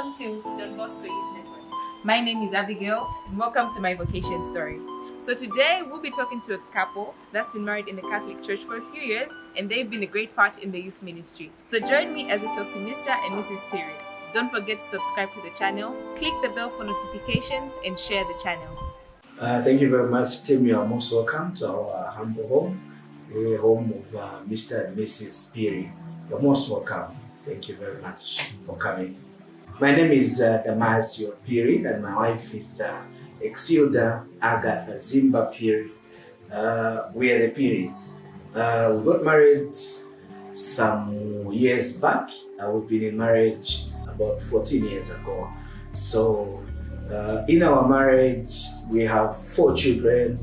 Welcome to Don Bosco Youth Network. My name is Abigail and welcome to my vocation story. So today we'll be talking to a couple that's been married in the Catholic Church for a few years and they've been a great part in the youth ministry. So join me as I talk to Mr. and Mrs. Phiri. Don't forget to subscribe to the channel, click the bell for notifications and share the channel. Thank you very much, Tim. You are most welcome to our humble home, the home of Mr. and Mrs. Phiri. You're most welcome. Thank you very much for coming. My name is Damasio Phiri and my wife is Exilda Agatha Zimba Phiri. We are the Phiris. We got married some years back. We've been in marriage about 14 years ago. So in our marriage, we have 4 children,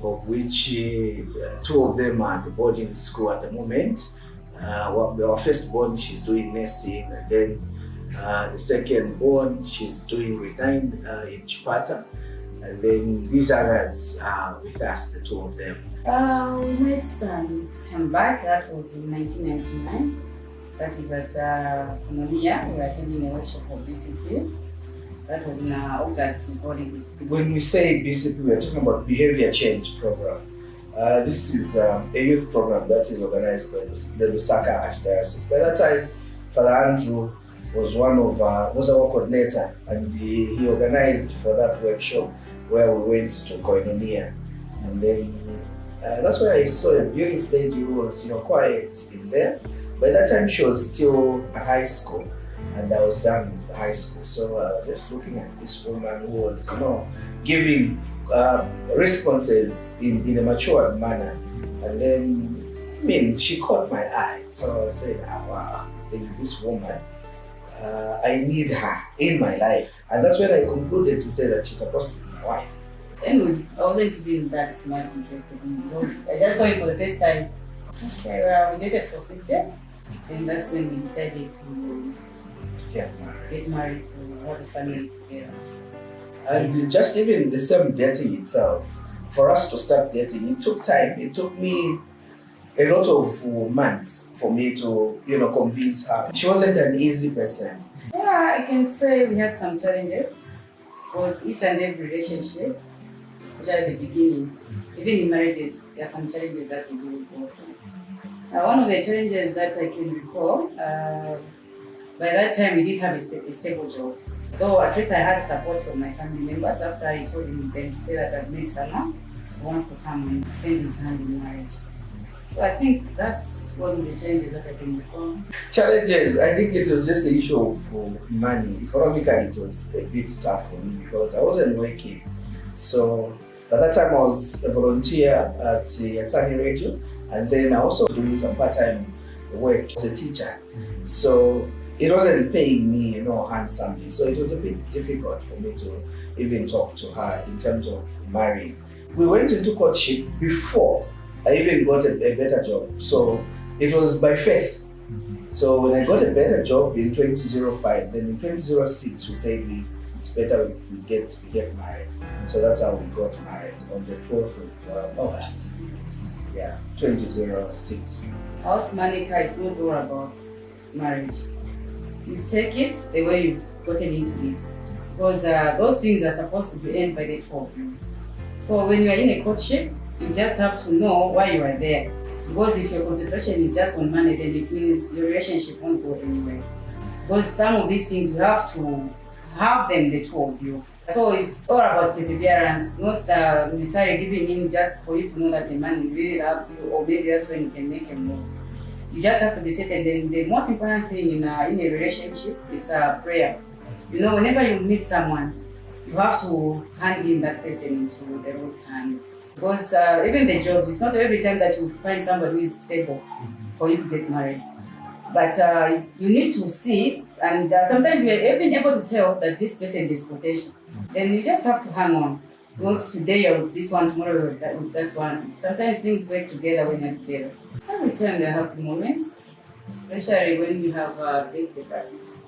of which 2 of them are at the boarding school at the moment. Our firstborn, she's doing nursing, and then the secondborn, she's doing grade 9 in Chipata, and then these others are with us, the 2 of them. We met some time back. That was in 1999. That is at Kononia. We were attending a workshop of BCP. That was in August in Oregon. When we say BCP, we're talking about Behavior Change Program. This is a youth program that is organized by the Lusaka Archdiocese. By that time, Father Andrew was was our coordinator, and he organized for that workshop where we went to Koinonia. And then that's where I saw a beautiful lady who was quiet in there. By that time, she was still at high school, and I was done with high school. So just looking at this woman who was giving responses in a matured manner, and then she caught my eye. So I said, wow, I think this woman, I need her in my life. And that's when I concluded to say that she's supposed to be my wife. Anyway, I wasn't even that much interested in it because I just saw it for the first time. Okay, we dated for 6 years, and that's when we decided to get married, to have a family together. And just even the same dating itself, for us to start dating, it took time. It took me a lot of months for me to, convince her. She wasn't an easy person. Yeah, I can say we had some challenges because each and every relationship, especially at the beginning, even in marriages, there are some challenges that we do go through. One of the challenges that I can recall, by that time we did have a stable job. Though at least I had support from my family members after I told them to say that I've met someone who wants to come and extend his hand in marriage. So I think that's one of the challenges that I can recall. Challenges, I think it was just an issue of money. Economically, it was a bit tough for me because I wasn't working. So by that time I was a volunteer at Yatani Radio, and then I also doing some part-time work as a teacher. So it wasn't paying me, handsomely. So it was a bit difficult for me to even talk to her in terms of marrying. We went into courtship before I even got a better job. So it was by faith. So when I got a better job in 2005, then in 2006 we said it's better we get married. So that's how we got married on the 12th of August. Yeah, 2006. House Manica is not all about marriage. You take it the way you've gotten into it, because those things are supposed to be earned by the 2 of you. So when you are in a courtship, you just have to know why you are there. Because if your concentration is just on money, then it means your relationship won't go anywhere. Because some of these things you have to have them, the 2 of you. So it's all about perseverance, not necessarily giving in just for you to know that the man really loves you, or maybe that's when you can make a move. You just have to be set, and then the most important thing in a relationship, it's prayer. Whenever you meet someone, you have to hand in that person into the Lord's hand. Because even the jobs, it's not every time that you find somebody who is stable for you to get married. But you need to see, and sometimes you're even able to tell that this person is potential. Then you just have to hang on. Not today you're with this one, tomorrow you're with that one. Sometimes things work together when you're together. Every time there are happy moments, especially when we have birthday parties.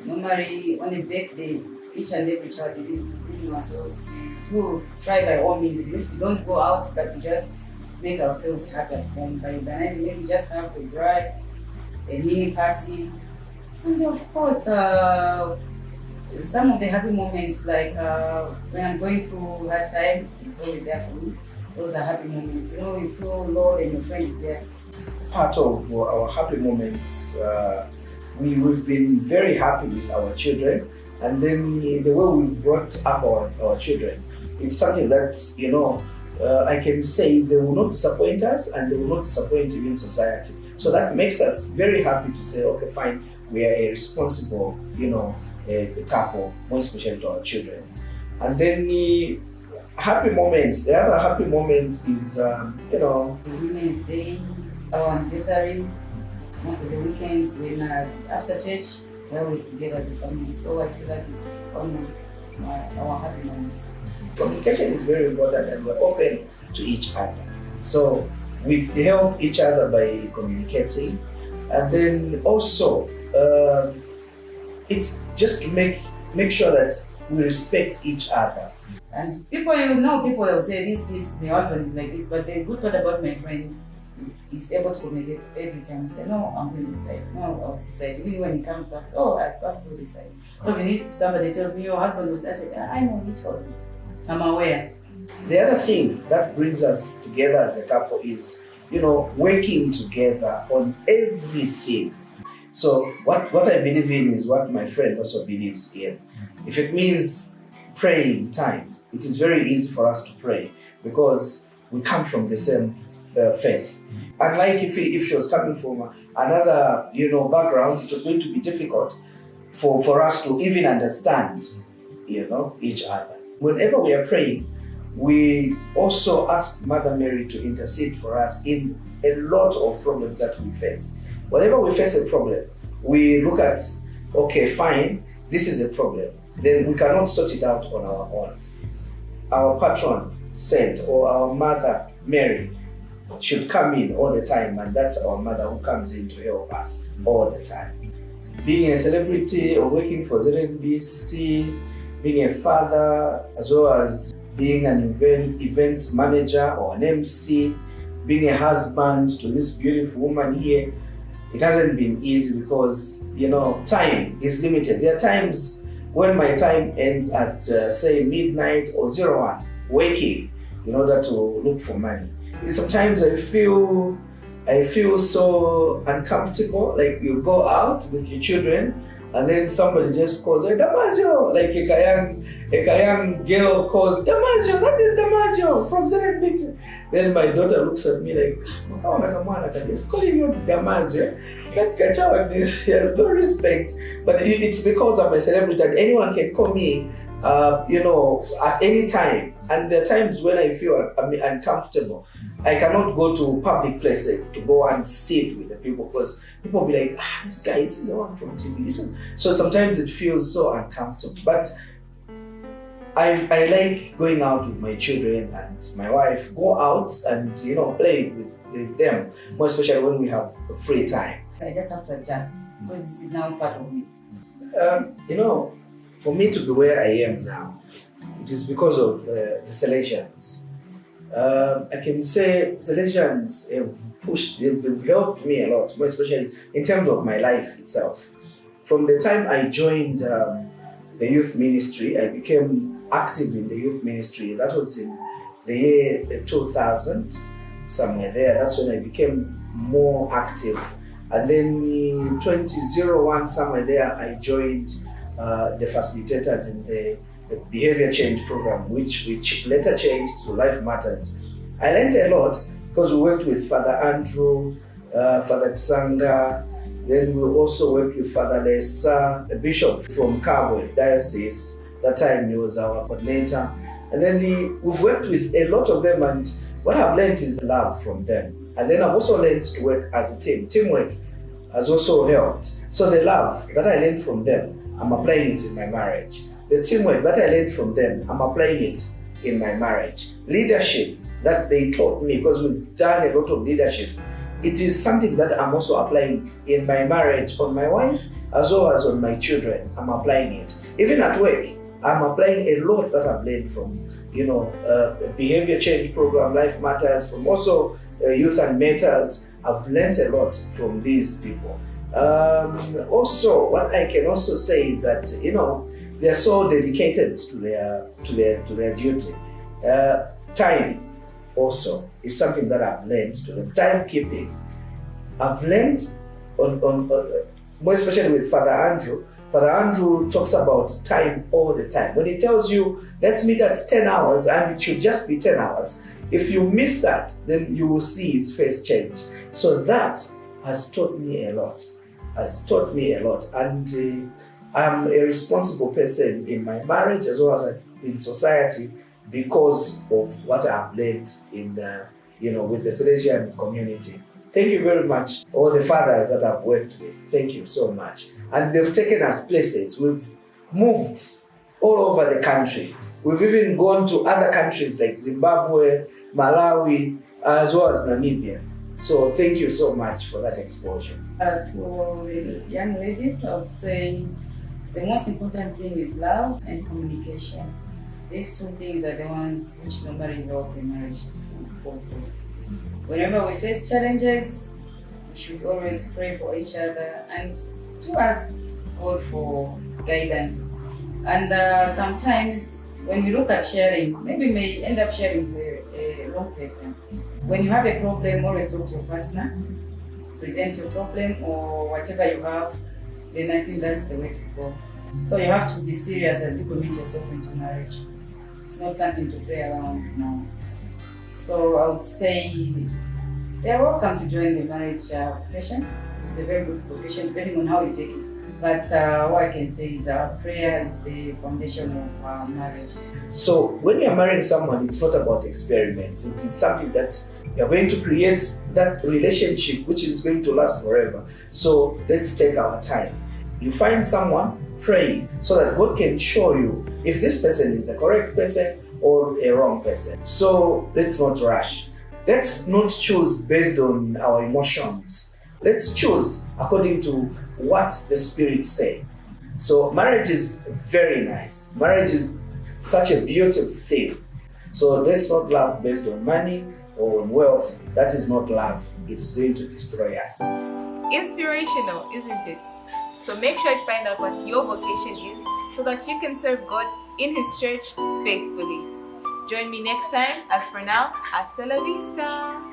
Normally on a birthday, each and every child, we bring ourselves to try by all means. Even if we don't go out, but we just make ourselves happy at home by organizing. Maybe just have a bride, a mini party, and of course some of the happy moments, like when I'm going through hard time, it's always there for me. Those are happy moments. You know, you feel low and your friend is there. Part of our happy moments, we've been very happy with our children, and then the way we've brought up our children, it's something that, you know, I can say they will not disappoint us and they will not disappoint even society. So that makes us very happy to say, okay, fine, we are a responsible, you know, a couple, more especially to our children. And then the happy moments, the other happy moment is, you know, Women's Day, our anniversary, most of the weekends when after church, we're always together as a family. So I feel that is one of our happy moments. Communication is very important and we're open to each other. So we help each other by communicating. And then also, it's just to make sure that we respect each other. And people, you know, people will say this, my husband is like this, but the good part about my friend is able to communicate every time. Say, no, I'm going this side. No, I was this side. Even when he comes back, oh, I passed through this side. So even if somebody tells me your husband was, I say, I know, he told me. I'm aware. The other thing that brings us together as a couple is, you know, working together on everything. So what I believe in is what my friend also believes in. If it means praying time, it is very easy for us to pray because we come from the same faith. Unlike if she was coming from another, you know, background, it was going to be difficult for us to even understand, you know, each other. Whenever we are praying, we also ask Mother Mary to intercede for us in a lot of problems that we face. Whenever we face a problem, we look at, okay, fine, this is a problem. Then we cannot sort it out on our own. Our patron saint or our Mother Mary should come in all the time, and that's our mother who comes in to help us all the time. Being a celebrity or working for ZNBC, being a father, as well as being an events manager or an MC, being a husband to this beautiful woman here, it hasn't been easy because, you know, time is limited. There are times when my time ends at, say, midnight or 01, waking in order to look for money. And sometimes I feel so uncomfortable, like you go out with your children and then somebody just calls, hey, Damasio, like a young girl calls, Damasio, that is Damasio from ZNBC. Then my daughter looks at me like, just calling you Damasio. That catch out this, he has no respect. But it's because I'm a celebrity and anyone can call me, you know, at any time. And there are times when I feel uncomfortable. I cannot go to public places to go and sit with the people because people will be like, this guy is the one from TV. So sometimes it feels so uncomfortable. But I like going out with my children and my wife, go out and, you know, play with them, more especially when we have free time. I just have to adjust because this is now part of me. You know, for me to be where I am now, it is because of the Salesians. I can say Salesians have helped me a lot, more especially in terms of my life itself. From the time I joined the youth ministry, I became active in the youth ministry. That was in the year 2000, somewhere there. That's when I became more active. And then in 2001, somewhere there, I joined the facilitators in the behavior change program, which later changed to Life Matters. I learned a lot because we worked with Father Andrew, Father Tsanga, then we also worked with Father Lesa, the bishop from Kabwe Diocese. That time he was our coordinator. And then we've worked with a lot of them, and what I've learned is love from them. And then I've also learned to work as a team. Teamwork has also helped. So the love that I learned from them, I'm applying it in my marriage. The teamwork that I learned from them, I'm applying it in my marriage. Leadership that they taught me, because we've done a lot of leadership, it is something that I'm also applying in my marriage, on my wife, as well as on my children. I'm applying it. Even at work, I'm applying a lot that I've learned from, you know, behavior change program, Life Matters, from also Youth and Matters. I've learned a lot from these people. Also, what I can also say is that, you know, they are so dedicated to their duty. Time also is something that I've learned to them. Timekeeping. I've learned on more especially with Father Andrew. Father Andrew talks about time all the time. When he tells you, let's meet at 10 hours, and it should just be 10 hours. If you miss that, then you will see his face change. So that has taught me a lot. And I'm a responsible person in my marriage as well as in society because of what I've learned in, with the Salesian community. Thank you very much, all the fathers that I've worked with. Thank you so much. And they've taken us places. We've moved all over the country. We've even gone to other countries like Zimbabwe, Malawi, as well as Namibia. So thank you so much for that exposure. To the young ladies, I would say the most important thing is love and communication. These two things are the ones which normally help a marriage to go through. Whenever we face challenges, we should always pray for each other and to ask God for guidance. And sometimes when we look at sharing, maybe we may end up sharing with a wrong person. When you have a problem, always talk to your partner, present your problem or whatever you have, then I think that's the way to go. So you have to be serious as you commit yourself into marriage. It's not something to play around now. So I would say they are welcome to join the marriage profession. This is a very good profession, depending on how you take it. But what I can say is prayer is the foundation of marriage. So when you're marrying someone, it's not about experiments. It is something that you're going to create that relationship which is going to last forever. So let's take our time. You find someone, pray, so that God can show you if this person is the correct person or a wrong person. So let's not rush. Let's not choose based on our emotions. Let's choose according to what the Spirit says. So marriage is very nice. Marriage is such a beautiful thing. So let's not love based on money or on wealth. That is not love. It is going to destroy us. Inspirational, isn't it? So make sure to find out what your vocation is so that you can serve God in His church faithfully. Join me next time. As for now, hasta la vista.